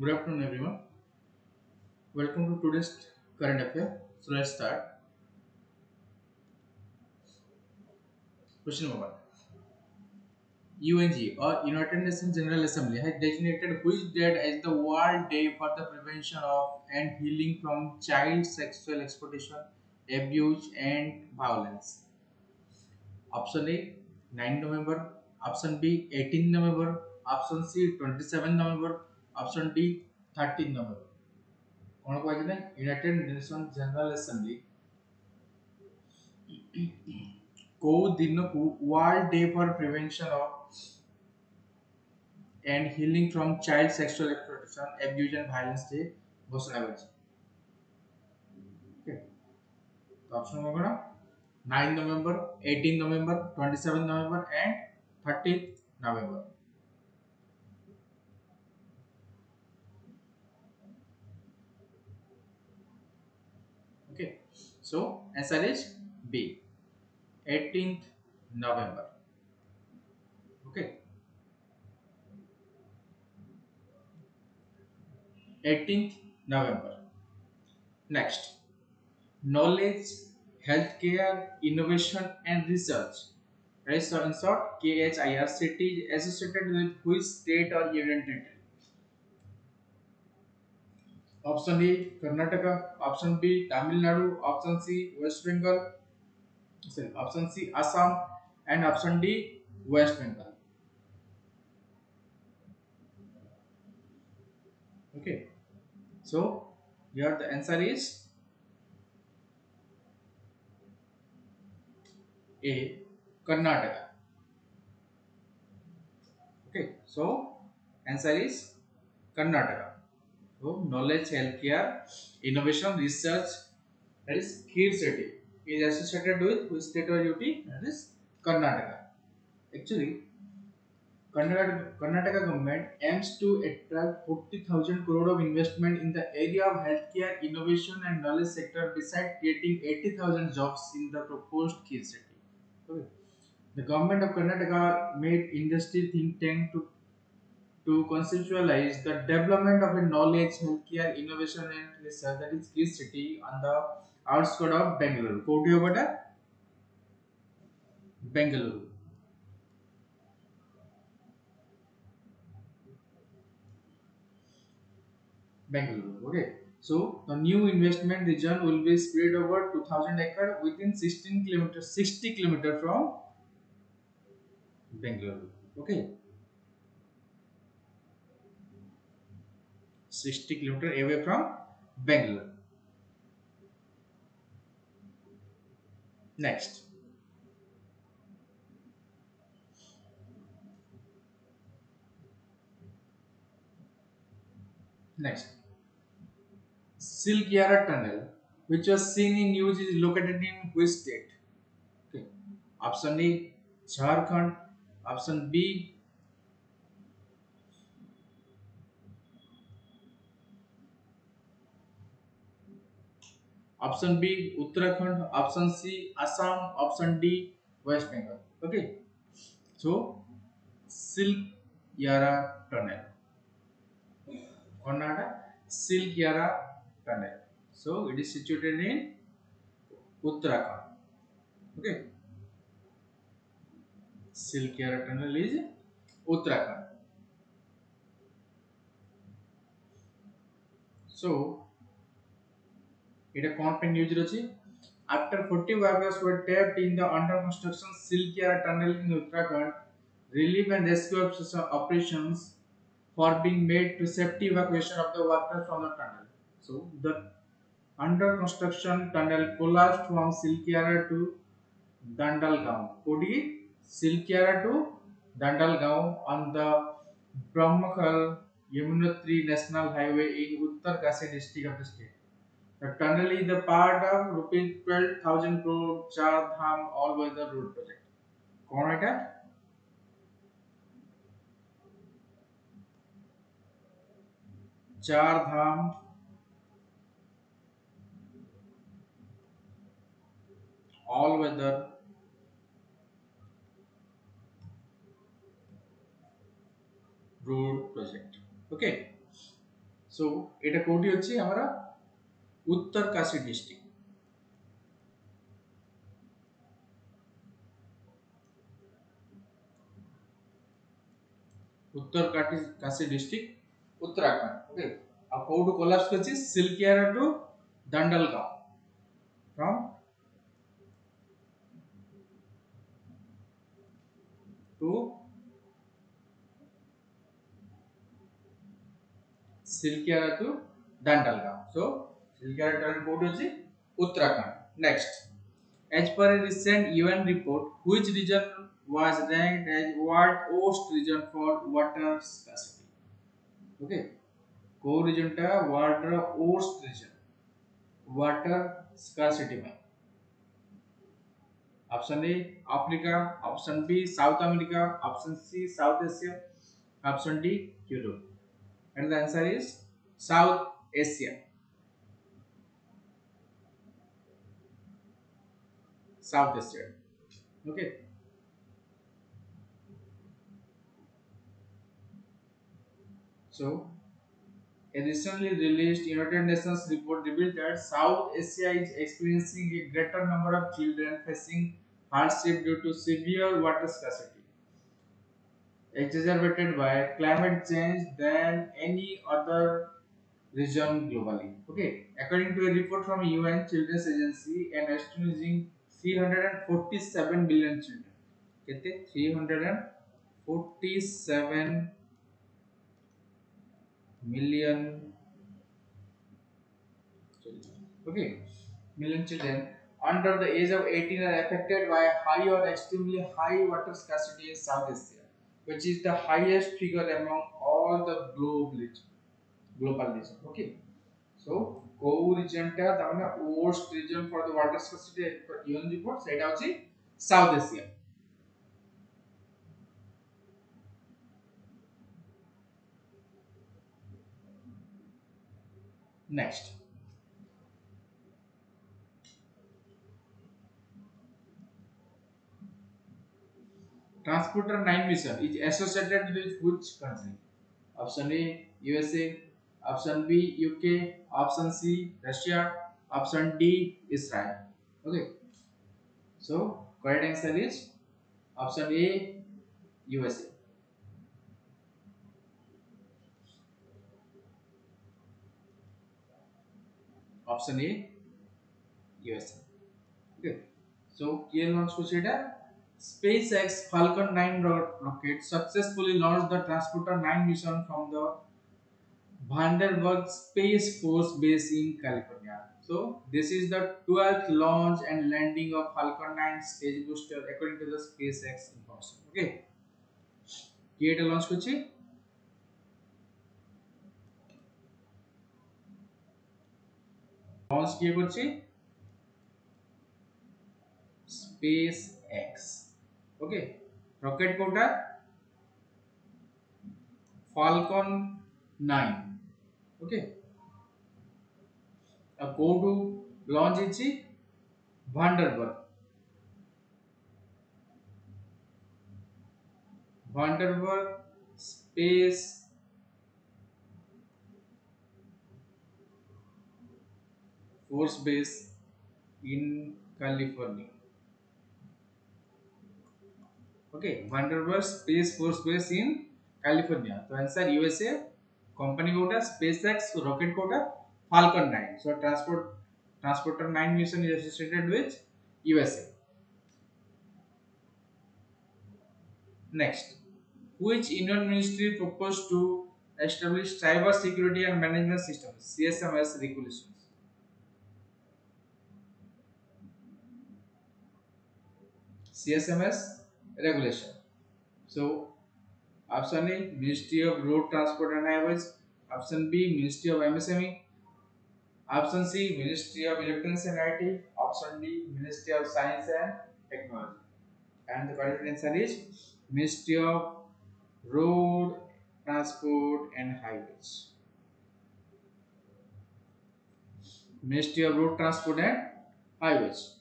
Good afternoon, everyone. Welcome to today's current affair. So let's start. Question number one. UNG or United Nations General Assembly has designated which date as the World Day for the Prevention of and Healing from Child Sexual Exploitation, Abuse and Violence. Option A 9 November, Option B 18 November, Option C 27 November, Option D 13 November. कौन कहते हैं United nation general assembly को दिन को world day for prevention of and healing from child sexual exploitation abuse and violence day घोषणा करछि okay तो option होगा ना 9 नवंबर 18 नवंबर 27 नवंबर एंड 30 नवंबर okay so answer is B 18th November. Okay, 18th November. Next, knowledge, healthcare, innovation, and research. Right, so in short, KHIRCT is associated with which state or union territory? Option A, Karnataka. Option B, Tamil Nadu. Option C, West Bengal. Sorry, option C, Assam. And option D, West Bengal. Okay, so here the answer is A, Karnataka. Okay, so answer is Karnataka. So knowledge, healthcare, innovation, research, that is Kir city is associated with which state or UT? That is Karnataka. Actually, Karnataka government aims to attract 40,000 crore of investment in the area of healthcare, innovation and knowledge sector besides creating 80,000 jobs in the proposed Kir city. Okay. The government of Karnataka made industry think tank to conceptualize the development of a knowledge, healthcare, innovation and research that is Key City on the outskirts of Bangalore. Koti obata Bangalore. Bangalore. Okay. So the new investment region will be spread over 2000 acre within 16 kilometers, 60 kilometers from Bangalore. Okay. 60 kilometers away from Bangalore. Next. Next. Silkyara Tunnel, which was seen in news, is located in which state? Okay. Option A, Jharkhand. Option B, option B, Uttarakhand. Option C, Assam. Option D, West Bengal. Okay. So, Silk Yara Tunnel. Kannada, Silk Yara Tunnel. So, it is situated in Uttarakhand. Okay. Silk Yara Tunnel is Uttarakhand. So, it a content news rochi. After 40 workers were trapped in the under construction Silkyara tunnel in Uttarakhand, relief and rescue operations for being made to safety evacuation of the workers from the tunnel. So the under construction tunnel collapsed from Silkyara to Dandalgaon. Kodi Silkyara to Dandalgaon on the Brahmakhal Yamunotri National Highway in Uttarkasi district of the state. The tunnel is the part of rupees 12,000 crore Char Dham all-weather road project. कौन है क्या? चार धाम all-weather road project. Okay. So এটা কোটি হচ্ছে আমরা Uttarkashi district. Uttarkashi district Uttarakhand okay अब कोड कोलाप्स करछि Silkyara to Dandalgaon from to Silkyara to Dandalgaon so Silkyara turn कोड होछि Uttarakhand next as per a recent UN report which region was ranked as world worst region for water scarcity okay को region टा world worst region water scarcity में option A Africa option B South America option C South Asia option D Europe and the answer is South Asia South Asia okay so a recently released United Nations report revealed that South Asia is experiencing a greater number of children facing hardship due to severe water scarcity exacerbated by climate change than any other region globally. Okay, according to a report from UN Children's Agency, an astonishing 347 million children. कितने 347 million children. Okay, million children under the age of 18 are affected by high or extremely high water scarcity in South Asia, which is the highest figure among all the global region. Okay. So, co-region ta tamna worst region for the water scarcity UN report said hochi South Asia. Next, Transporter 9 mission is associated with which country? Option A USA, option B UK, option C Russia, option D Israel. Okay. So, correct answer is option A USA. Option A USA. Okay. So, here launch Kucheta SpaceX Falcon 9 rocket successfully launched the Transporter 9 mission from the Vandenberg Space Force Base in California. So, this is the 12th launch and landing of Falcon 9 stage booster according to the SpaceX information. Okay, এটা launch করছি launch কি করছি SpaceX. Okay, rocket কোটা Falcon 9. Okay, go to launch ইচ্ছি Vandenberg. Vandenberg Space Force Base in California. Okay, Vandenberg Space Force Base in California. So answer USA. Company कोटा SpaceX rocket कोटा Falcon 9. So transporter 9 mission is associated with USA. Next, which Indian ministry proposed to establish cyber security and management systems (CSMS) regulations? CSMS regulation. So Option A, Ministry of Road Transport and Highways. Option B, Ministry of MSME. Option C, Ministry of Electronics and IT. Option D, Ministry of Science and Technology. And the correct answer is Ministry of Road Transport and Highways. Ministry of Road Transport and Highways.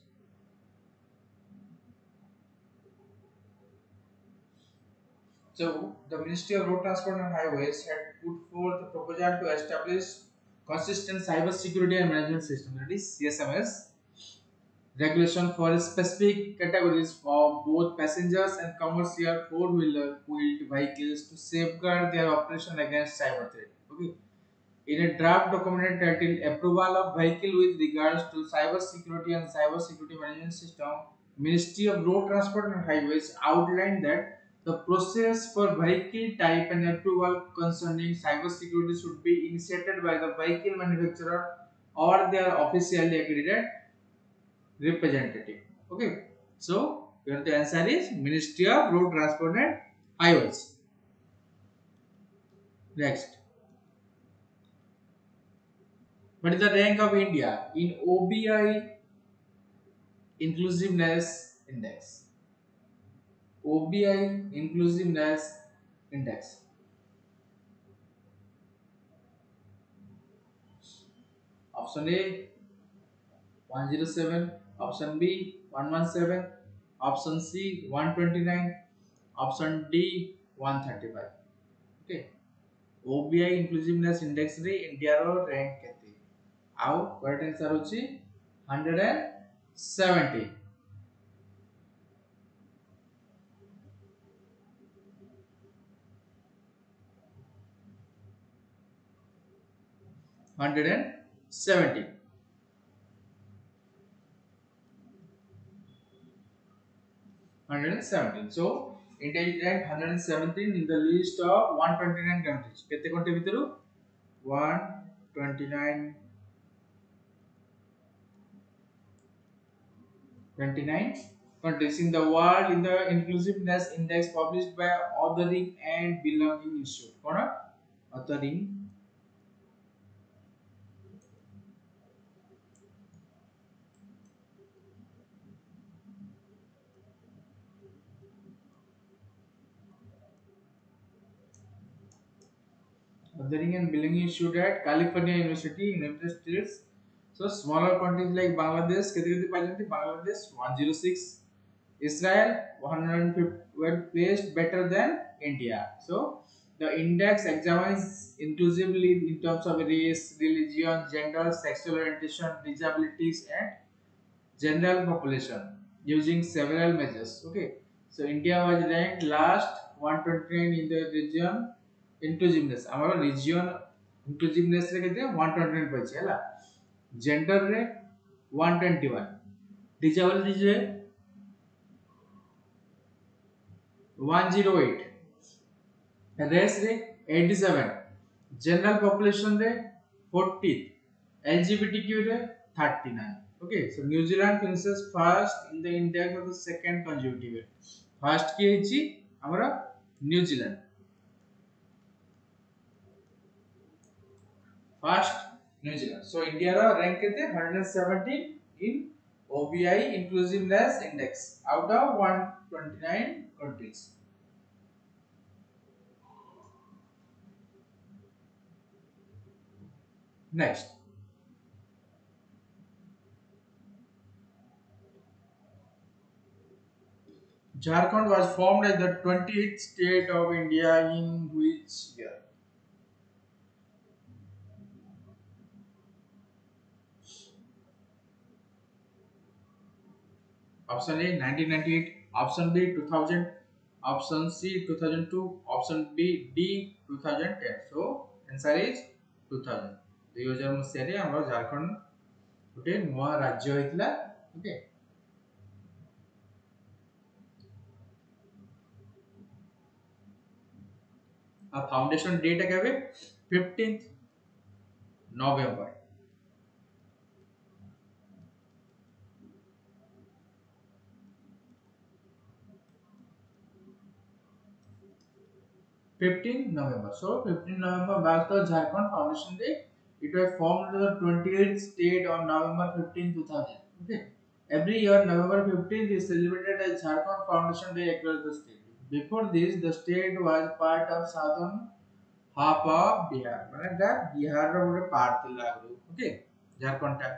So, the Ministry of Road Transport and Highways had put forth a proposal to establish consistent cyber security and management system, that is CSMS, regulation for specific categories of both passengers and commercial four-wheeled vehicles to safeguard their operation against cyber threat. Okay. In a draft document titled Approval of Vehicle with regards to cyber security and cyber security management system, Ministry of Road Transport and Highways outlined that the process for vehicle type and approval concerning cyber security should be initiated by the vehicle manufacturer or their officially accredited representative. Okay. So here the answer is Ministry of Road Transport and Highways. Next. What is the rank of India in OBI Inclusiveness Index? OBI Inclusiveness Index. Option A 107, option B 117, option C 129, option D 135. Okay. OBI Inclusiveness Index रे India रो rank केते आउ correct answer होची 170 170 117. So India is ranked 117 in the list of 129 countries. केते country भितरु 129 29 countries in the world in the inclusiveness index published by Authoring and Belonging Institute. Cone Authoring Authoring and Belonging Institute at California University in United States. So smaller countries like Bangladesh केते केते पाइजंती Bangladesh 106, Israel 150 were placed better than India. So the index examines inclusively in terms of race, religion, gender, sexual orientation, disabilities, and general population using several measures. Okay, so India was ranked last 129 in the region inclusiveness. Our region inclusiveness रे केते 129 पाइछे हला. Gender रे 121, disabilities रे 108, race रे 87, general population रे 40, LGBTQ रे 39. Okay, so New Zealand finishes first in the index for the second consecutive year. First की है हमारा New Zealand. First New Zealand. So India रा rank केते 117 in OBI inclusiveness index out of 129 countries. Next, Jharkhand was formed as the 20th state of India in which year? Option A 1998, option B 2000, option C 2002, option D 2010. So answer is 2000. 2000 मसीहारे हमर झारखंड गोटे नवा राज्य होइतला. Okay, आ foundation date केबे 15th November. 15 November. So 15 November marks the Jharkhand Foundation Day. It was formed in the 28th state on November 15, 2000. Okay. Every year November 15th is celebrated as Jharkhand Foundation Day across the state. Before this, the state was part of southern half of Bihar. ମାନେ ଏଟା ବିହାରର ଗୋଟେ part ଥିଲା ଆଗରୁ। Okay. ଝାରଖଣ୍ଡଟା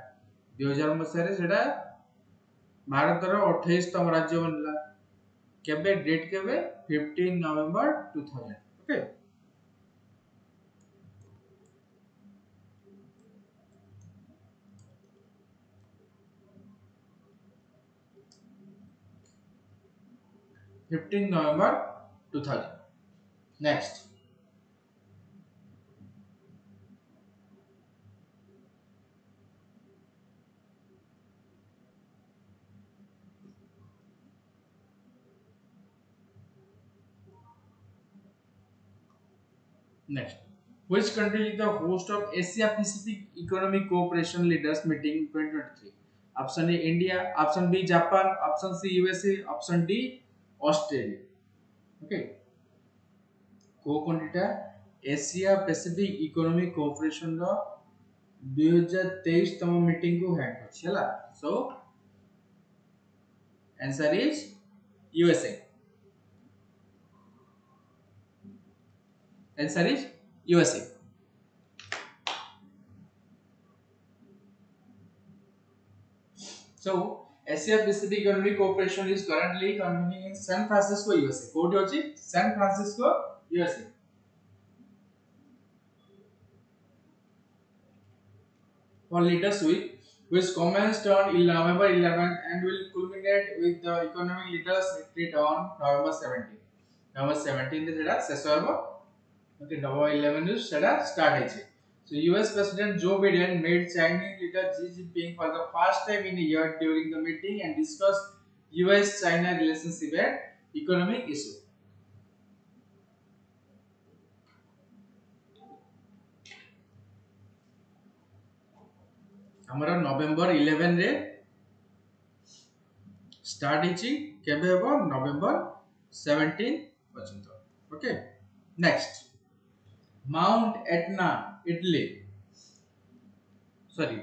2000 ମସିହାରେ ସେଟା ଭାରତର 28ତମ ରାଜ୍ୟ ବନିଲା। କେବେ ଡେଟ୍ କେବେ 15 November 2000। Okay. 15 November 2000. Next. Next. Which country is the host of Asia Pacific Economic Cooperation Leaders Meeting 2023? Option A India, option B Japan, option C USA, option D Australia. Okay. को कंट्रीटा Asia Pacific economic cooperation रो 2023 तम meeting को hand करछि हला सो answer is USA answer is USA so Asia Pacific Economic Cooperation is currently convening in San Francisco USA कोठी अछि San Francisco USA for Leaders Week, which commenced on November 11 and will culminate with the Economic Leaders Retreat on November 17. November 17 is Sesova. Okay, November 11 is start. So, US President Joe Biden met Chinese leader Xi Jinping for the first time in a year during the meeting and discussed US-China relationship and economic issue. हमारा नवेम्बर 11 रे start हिची केबे हेबो नवेम्बर 17 पर्यंत okay next mount Etna Italy sorry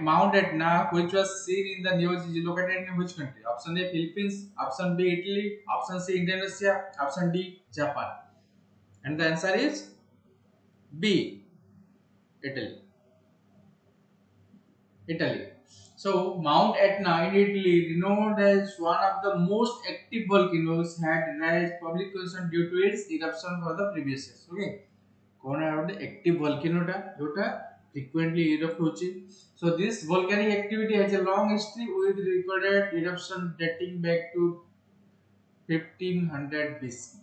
Mount Etna which was seen in the news is located in which country option A Philippines option B Italy option C Indonesia option D Japan and the answer is B Italy Italy. So, Mount Etna in Italy, renowned as one of the most active volcanoes, had raised public concern due to its eruption for the previous years. Okay, कौन है वो active volcano टा जोटा frequently erupt होची. So this volcanic activity has a long history with recorded eruption dating back to 1500 BC,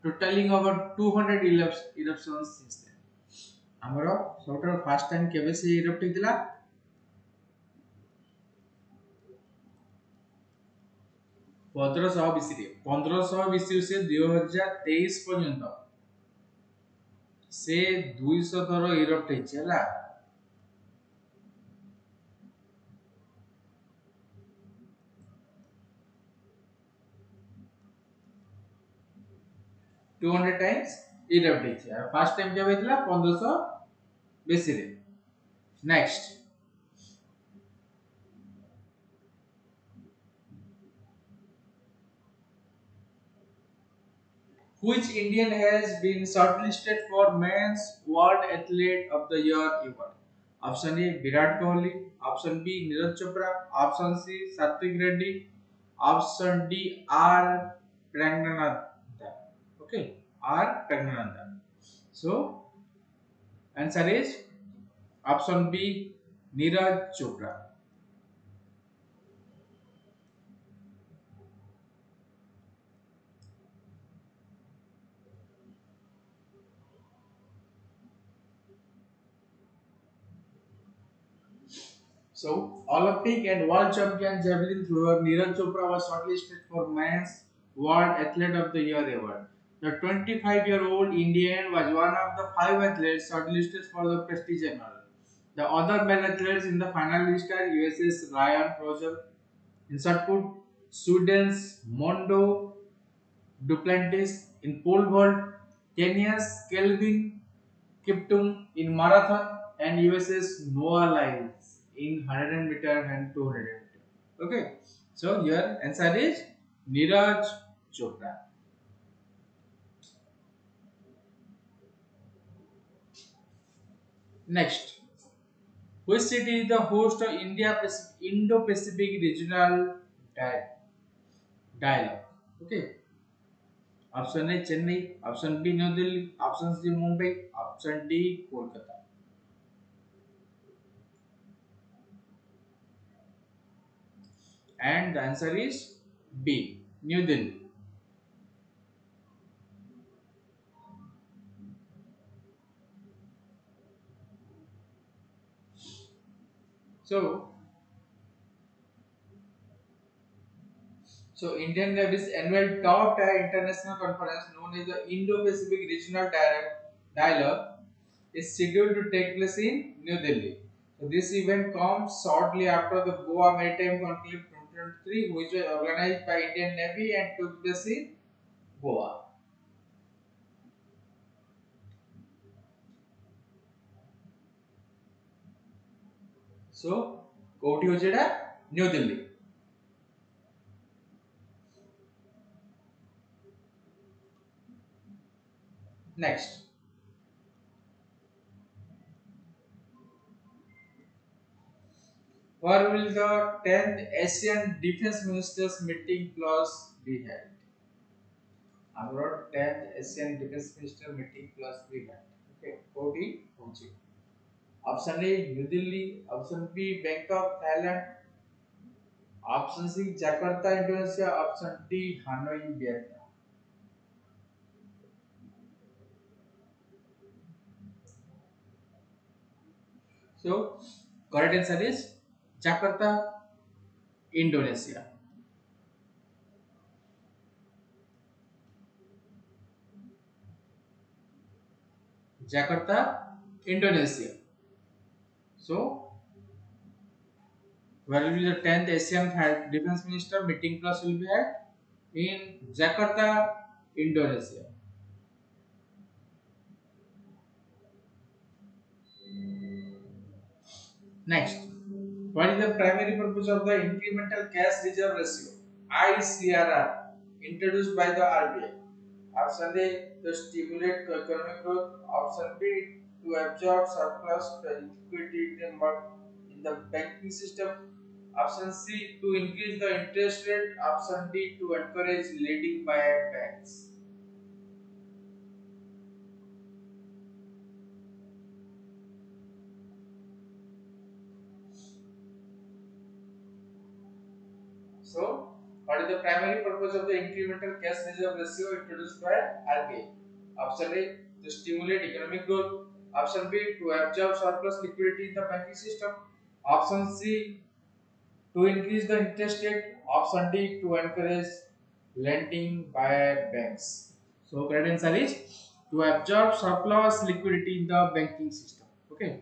totaling over 200 eruptions since then. ଆମର ସବୁଠାରୁ first time କେବେ ସେ erupt ହେଇଥିଲା 1500 BC 1500 BC से 2023 पर्यंत से 200 थर इरप्ट ହେଇଛି ହେଲା 200 टाइम्स इरप्ट ହେଇଛି फर्स्ट टाइम केबे ହେଇଥିଲା 1500 BC रे next Which Indian has been shortlisted for Men's World Athlete of the Year award? Option A Virat Kohli, option B Neeraj Chopra, option C Satvik Reddy, option D R Ranganathan. Okay, R Ranganathan. So answer is option B Neeraj Chopra. So, Olympic and World Champion javelin thrower Neeraj Chopra was shortlisted for Men's World Athlete of the Year award. The 25-year-old Indian was one of the 5 athletes shortlisted for the prestigious honor. The other male athletes in the final list are US's Ryan Fraser in shot put, Sweden's Mondo Duplantis in pole vault, Kenya's Kelvin Kiptum in marathon, and USA's Noah Lyles in 100 meter and 200 meter. Okay, so your answer is Neeraj Chopra. Next, which city is the host of Indo-Pacific Regional Di- Dialogue? Okay, option A Chennai, option B New Delhi, option C Mumbai, option D Kolkata. And the answer is B New Delhi. So, Indian Navy's annual top-tier international conference known as the Indo-Pacific Regional Dialogue is scheduled to take place in New Delhi. So this event comes shortly after the Goa Maritime Conclave 2023, which was organized by Indian Navy and took place in Goa. So, କୋଉଠି ହଉଛି ଏଟା new Delhi. Next, where will the 10th Asian Defense Ministers meeting plus be held? ଆମର 10th Asian Defense Minister meeting plus be held. Okay, କୋଉଠି ହଉଛି? Option A New Delhi, option B Bangkok, Thailand, option C Jakarta, Indonesia, option D Hanoi, Vietnam. So correct answer is Jakarta, Indonesia. Jakarta, Indonesia. So where will be the 10th Asian Defense Minister meeting plus will be held? In Jakarta, Indonesia. Next, what is the primary purpose of the incremental cash reserve ratio (ICRR) introduced by the RBI? Option A to stimulate economic growth. Option B to absorb surplus liquidity in the banking system. Option C to increase the interest rate. Option D to encourage lending by banks. So, what is the primary purpose of the incremental cash reserve ratio introduced by RBI? Option A to stimulate economic growth. Option B to absorb surplus liquidity in the banking system. Option C to increase the interest rate. Option D to encourage lending by banks. So, correct answer is to absorb surplus liquidity in the banking system. Okay.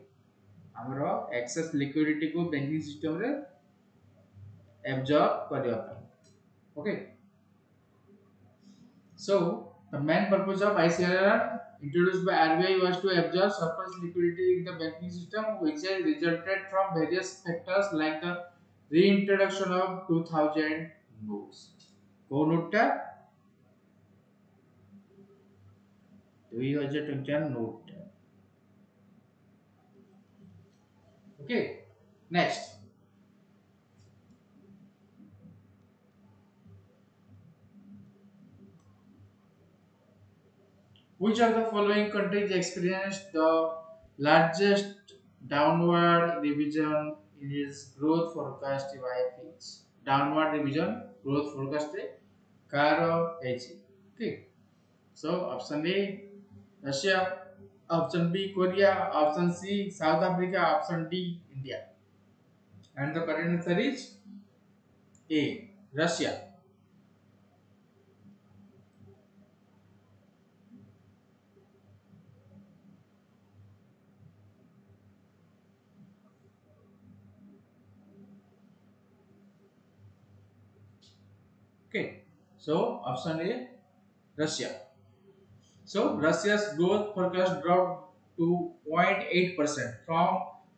ଆମର excess liquidity को banking system रे absorb କରିବା ପାଇଁ. Okay. So, the main purpose of ICRR introduced by RBI was to absorb surplus liquidity in the banking system, which has resulted from various factors like the reintroduction of 2000 notes. କୋଉ ନୋଟଟା 2000 ଟଙ୍କିଆ ନୋଟଟା. Okay. Next, which of the following countries experienced the largest downward revision in its growth forecast by Fitch? Downward revision growth forecast car ହେଇଛି. Okay. So option A Russia, option B Korea, option C South Africa, option D India. And the correct answer is A Russia. Okay. So option A Russia. So Russia's growth forecast dropped to 0.8% from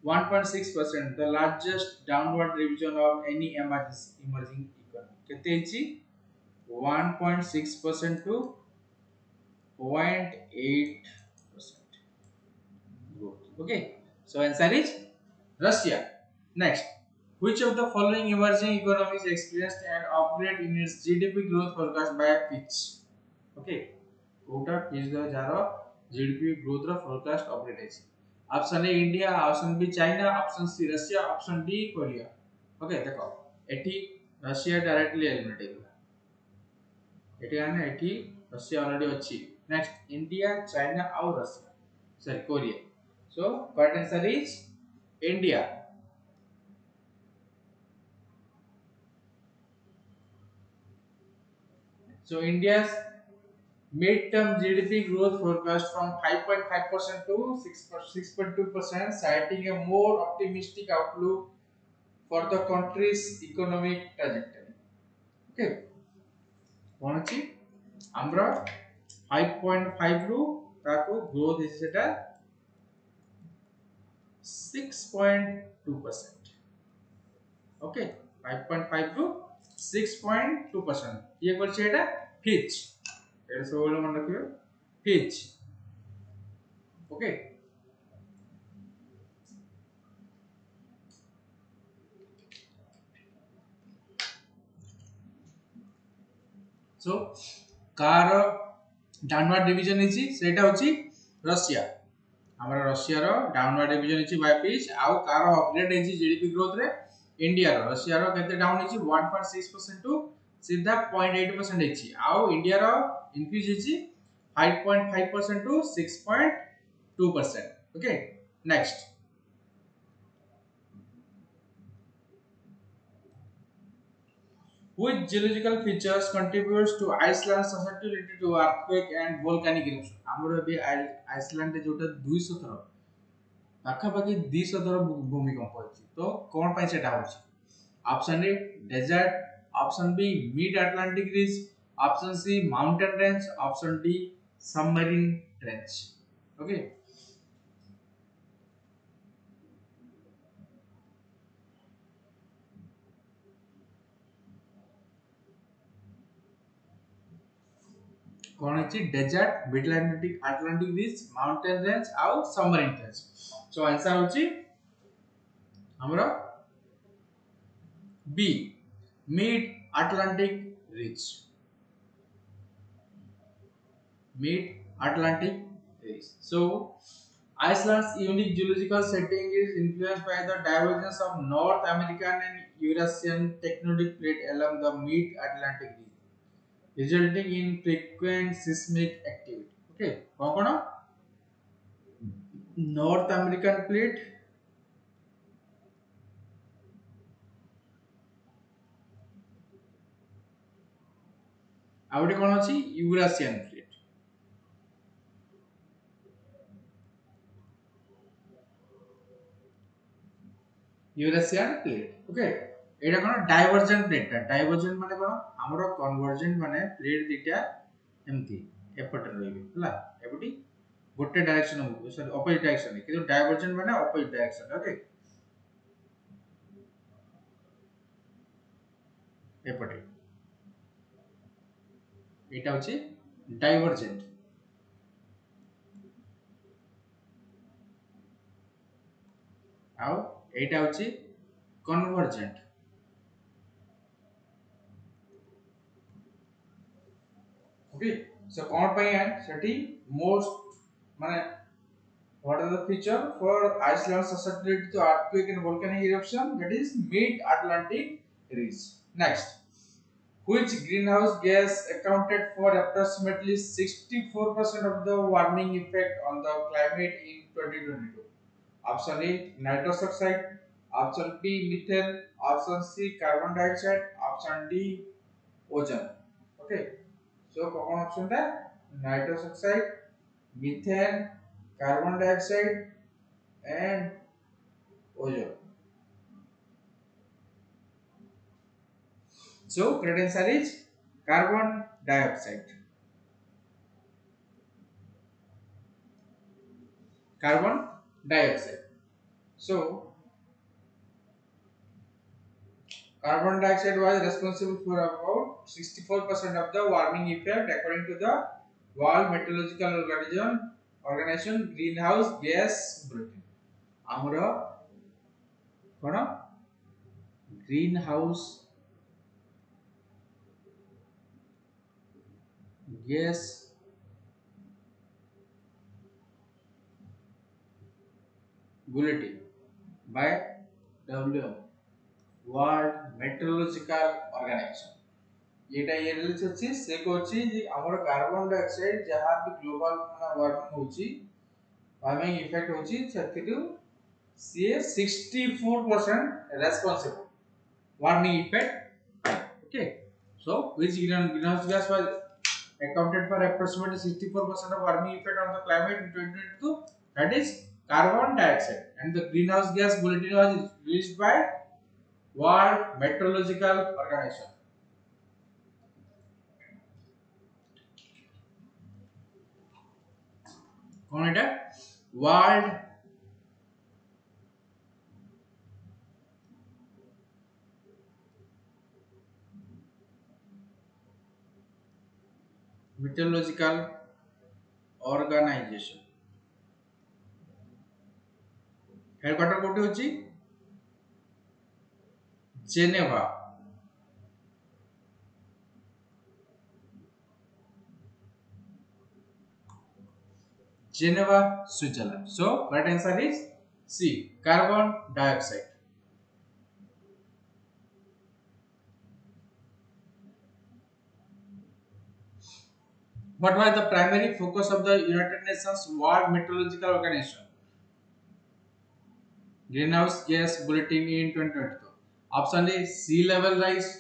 1.6%, the largest downward revision of any emerging economy. केते ହେଇଛି 1.6% to 0.8% growth. Okay, so answer is Russia. Next, which of the following emerging economies experienced an upgrade in its GDP growth forecast by Fitch? Okay, Kota Fitch the jaro GDP growth रा forecast upgrade है. Option A India, option B China, option C Russia, option D Korea. Okay, देखो एठी Russia directly eliminate ହେଇଗଲା. एठी आने एठी Russia already अछि. Next India, China और Russia. Sorry, Korea. So, correct answer is India. So India's mid-term GDP growth forecast from 5.5% to 6.2%, citing a more optimistic outlook for the country's economic trajectory. Okay, कौन अछि हमरा 5.5 ରୁ ତାକୁ growth is सेटा 6.2%. Okay, 5.5 to 6.2%. ये करछि एटा Fitch. एटा सब बोले मन रखियो Fitch. Okay. So कार डाउनवर्ड डिवीजन इछि सेटा होछि रशिया. हमरा रशिया रो डाउनवर्ड डिवीजन इछि बाय Fitch आउ कार अपग्रेड इछि जीडीपी ग्रोथ रे इंडिया रो रशिया रो केते डाउन इछि 1.6% टू सीधा 0.8% इछि आउ इंडिया रो इंक्रीज इछि 5.5% to 6.2%. Okay, next, which geological features contributes to Iceland's susceptibility to earthquake and volcanic eruption? हमरो भी आइसलैंड रे जोटा 200 थर पाखापाखि 200 थर भूमिकंप होछि तो कोन पय सेटा होछि. Option A desert, option B mid Atlantic ridge, option C mountain range, option D submarine trench. Okay, कौन अछि desert, mid Atlantic ridge, mountain range आउ सबमरीन ट्रेंच. सो आंसर होछि हमरा B mid Atlantic ridge. Mid Atlantic ridge. So, Iceland's unique geological setting is influenced by the divergence of North American and Eurasian tectonic plate along the Mid Atlantic ridge, resulting in frequent seismic activity. Okay, कौन North American plate आउटे कौन अछि Eurasian plate. Eurasian plate. Okay, एटा कोन divergent plate. Divergent माने कोन हमरो convergent माने plate दिटा एमती एपट रहइबे हला एपटी गोटे direction हो सॉरी अपोजिट डायरेक्शन किंतु डाइवर्जेंट माने अपोजिट डायरेक्शन. ओके, एपटे एटा होची डाइवर्जेंट आउ एटा होची कन्वर्जेंट. ओके, सो कोन पय सेठी मोस्ट माने what are the feature for Iceland susceptibility to earthquake and volcanic eruption? That is mid Atlantic ridge. Next, which greenhouse gas accounted for approximately 64% of the warming effect on the climate in 2022? Option A nitrous oxide, option B methane, option C carbon dioxide, option D ozone. Okay, so common option that nitrous oxide, methane, carbon dioxide and ozone. So correct answer is carbon dioxide. carbon dioxide. So carbon dioxide was responsible for about 64% of the warming effect according to the World Meteorological Organization greenhouse gas bulletin. ଆମର କଣ greenhouse gas bulletin by WM World Meteorological Organization. एटा ये release अछि से कोछि जे हमर carbon dioxide जहां भी global warming होछि warming effect होछि सेथिरु सी 64% responsible warming effect. Okay, so which greenhouse gas was accounted for approximately 64% of warming effect on the climate in 2022, that is carbon dioxide, and the greenhouse gas bulletin was released by World Meteorological Organization. कौन एटा world meteorological organization headquarter कोठी होची Geneva Geneva Switzerland. So right answer is C, carbon dioxide. What was the primary focus of the United Nations World Meteorological Organization greenhouse gas bulletin in 2022? Option A, sea level rise.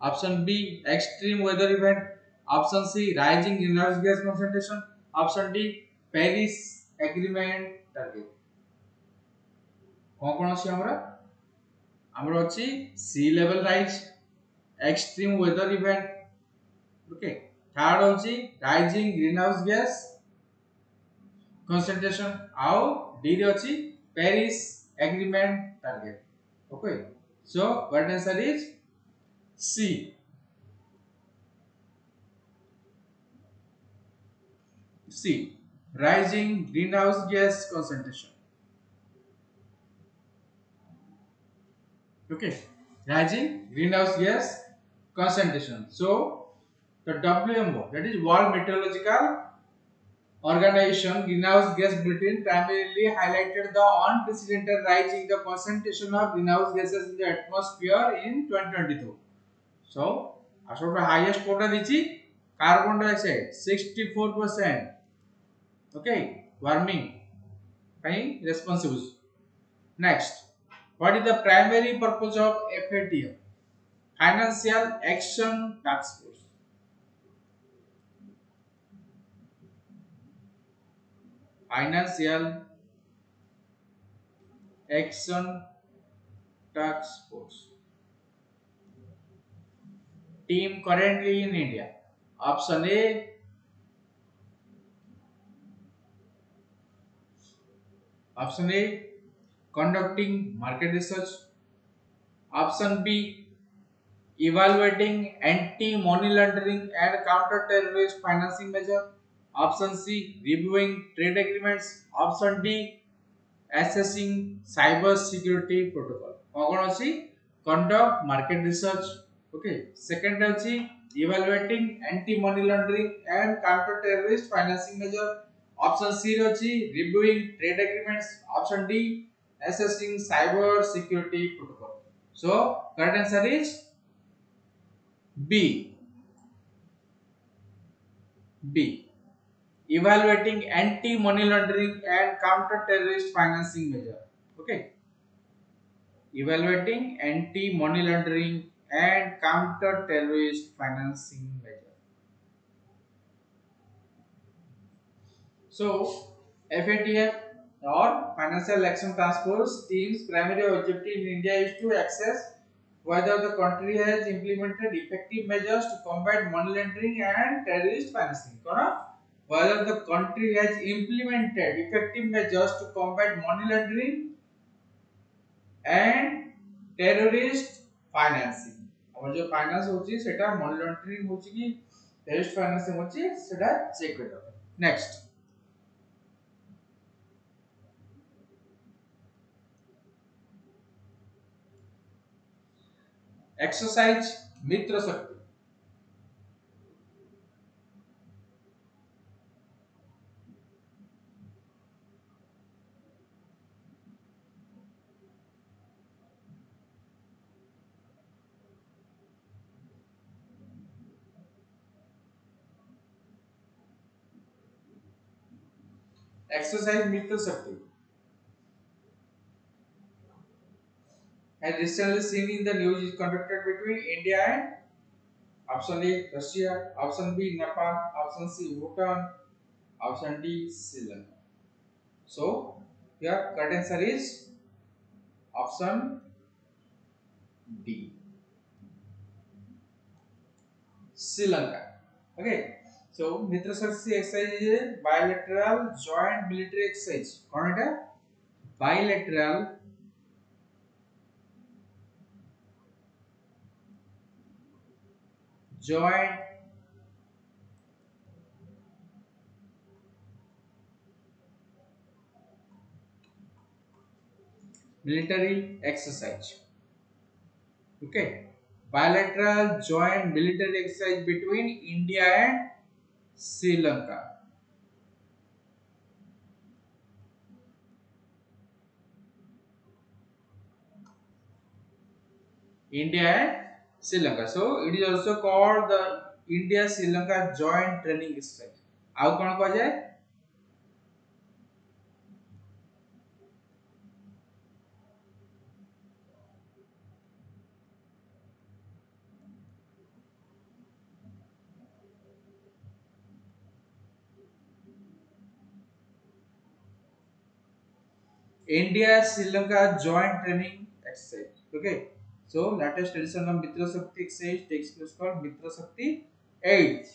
Option B, extreme weather event. Option C, rising greenhouse gas concentration. Option D, Paris Agreement target. कौन अछि हमरा अछि sea level rise, extreme weather event. Okay, third अछि rising greenhouse gas concentration. आउ D रे अछि Paris Agreement target. Okay, so what answer is C. C, rising greenhouse gas concentration. Okay, rising greenhouse gas concentration. So the WMO, that is World Meteorological Organization greenhouse gas bulletin primarily highlighted the unprecedented rise in the concentration of greenhouse gases in the atmosphere in 2022. So the highest quota dichi carbon dioxide 64%. Okay, warming time responsible. Next, what is the primary purpose of FATF? Financial Action Task Force. Financial Action Task Force. Team currently in India. Option A, conducting market research. Option B, evaluating anti-money laundering and counter-terrorist financing measure. Option C, reviewing trade agreements. Option D, assessing cyber security protocol. कौन अछि conduct market research. Okay, second अछि evaluating anti money laundering and counter terrorist financing measure. Option C अछि reviewing trade agreements. Option D, assessing cyber security protocol. So correct answer is B. B, evaluating anti money laundering and counter terrorist financing measure. Okay, evaluating anti money laundering and counter terrorist financing measure. So FATF or Financial Action Task Force team's primary objective in India is to assess whether the country has implemented effective measures to combat money laundering and terrorist financing. Whether the country has implemented effective measures to combat money laundering and terrorist financing. our जो finance होची सेटा money laundering होची कि terrorist financing होची सेटा check कर दो. Next, exercise मित्र शक्ति. एक्सरसाइज मित्र शक्ति has recently seen in the news is conducted between India and option A Russia, option B Nepal, option C Bhutan, option D Sri Lanka. So your correct answer is option D, Sri Lanka. Okay. So मित्र शक्ति exercise is a bilateral joint military exercise. कौन है? Bilateral joint military exercise. Okay. Bilateral joint military exercise between India and Sri Lanka. India and Sri Lanka. So it is also called the India Sri Lanka joint training exercise. आउ कौन कह जाए? India Sri Lanka joint training exercise. Okay. So latest edition of Mitra Shakti exercise takes place called Mitra Shakti 8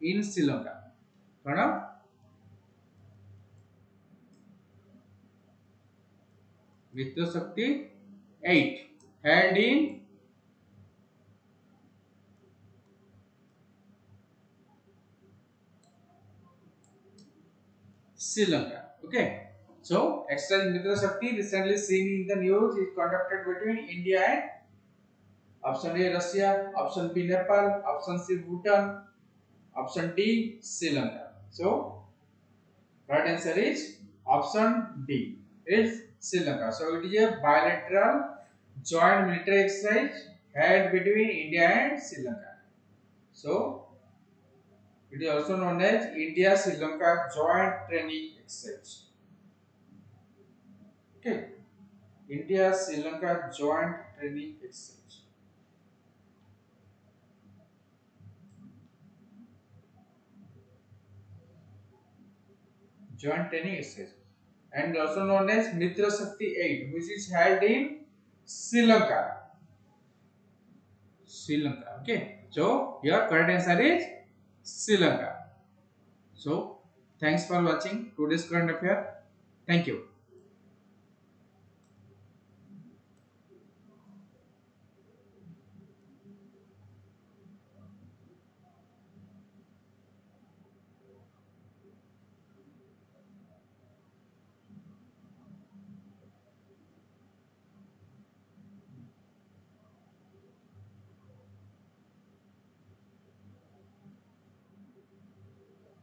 in Sri Lanka. कौन? Mitra Shakti 8 held in Sri Lanka. Okay. So exercise Mitra Shakti recently seen in the news is conducted between India and option A Russia, option B Nepal, option C Bhutan, option D Sri Lanka. So right answer is option D. It's Sri Lanka. So it is a bilateral joint military exercise held between India and Sri Lanka. So it is also known as India Sri Lanka joint training exercise. Okay. India Sri Lanka joint training exercise. Joint training exercise. And also known as Mitra Shakti 8, which is held in Sri Lanka. Sri Lanka. Okay. So your correct answer is Sri Lanka. So thanks for watching today's current affair. Thank you.